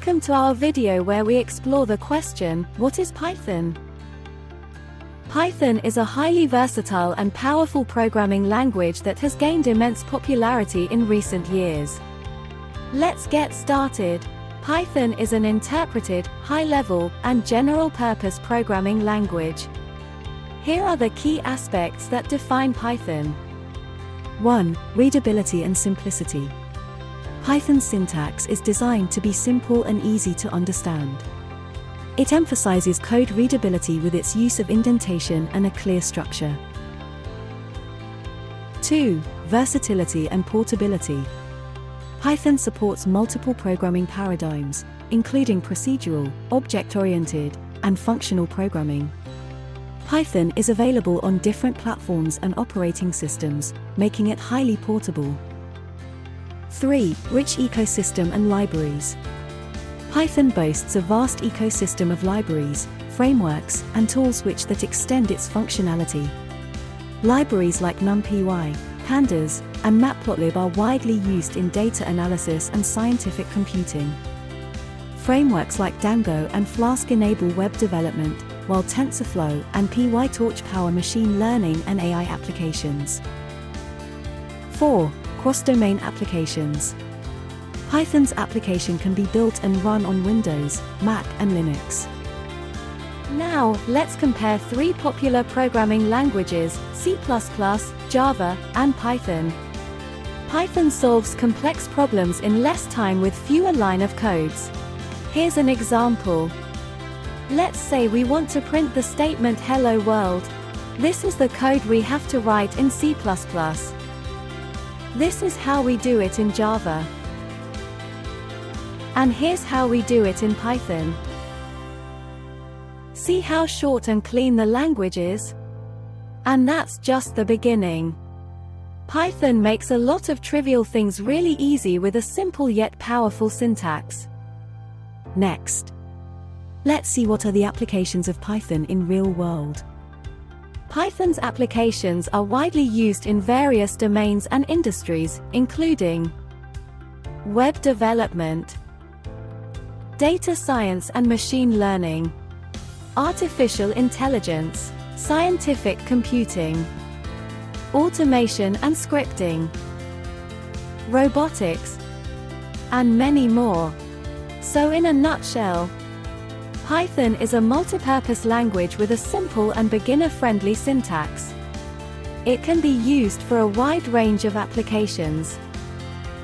Welcome to our video where we explore the question, what is Python? Python is a highly versatile and powerful programming language that has gained immense popularity in recent years. Let's get started. Python is an interpreted, high-level, and general-purpose programming language. Here are the key aspects that define Python. 1. Readability and simplicity. Python's syntax is designed to be simple and easy to understand. It emphasizes code readability with its use of indentation and a clear structure. 2. Versatility and portability. Python supports multiple programming paradigms, including procedural, object-oriented, and functional programming. Python is available on different platforms and operating systems, making it highly portable. 3. Rich ecosystem and libraries. Python boasts a vast ecosystem of libraries, frameworks, and tools that extend its functionality. Libraries like NumPy, Pandas, and Matplotlib are widely used in data analysis and scientific computing. Frameworks like Django and Flask enable web development, while TensorFlow and PyTorch power machine learning and AI applications. 4. Cross-domain applications. Python's application can be built and run on Windows, Mac, and Linux. Now, let's compare three popular programming languages, C++, Java, and Python. Python solves complex problems in less time with fewer lines of codes. Here's an example. Let's say we want to print the statement "Hello World." This is the code we have to write in C++. This is how we do it in Java. And here's how we do it in Python. See how short and clean the language is? And that's just the beginning. Python makes a lot of trivial things really easy with a simple yet powerful syntax. Next, let's see what are the applications of Python in real world. Python's applications are widely used in various domains and industries, including web development, data science and machine learning, artificial intelligence, scientific computing, automation and scripting, robotics, and many more. So in a nutshell, Python is a multipurpose language with a simple and beginner-friendly syntax. It can be used for a wide range of applications.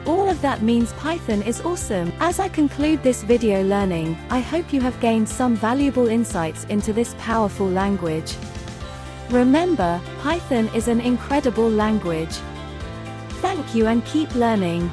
All of that means Python is awesome. As I conclude this video learning, I hope you have gained some valuable insights into this powerful language. Remember, Python is an incredible language. Thank you and keep learning.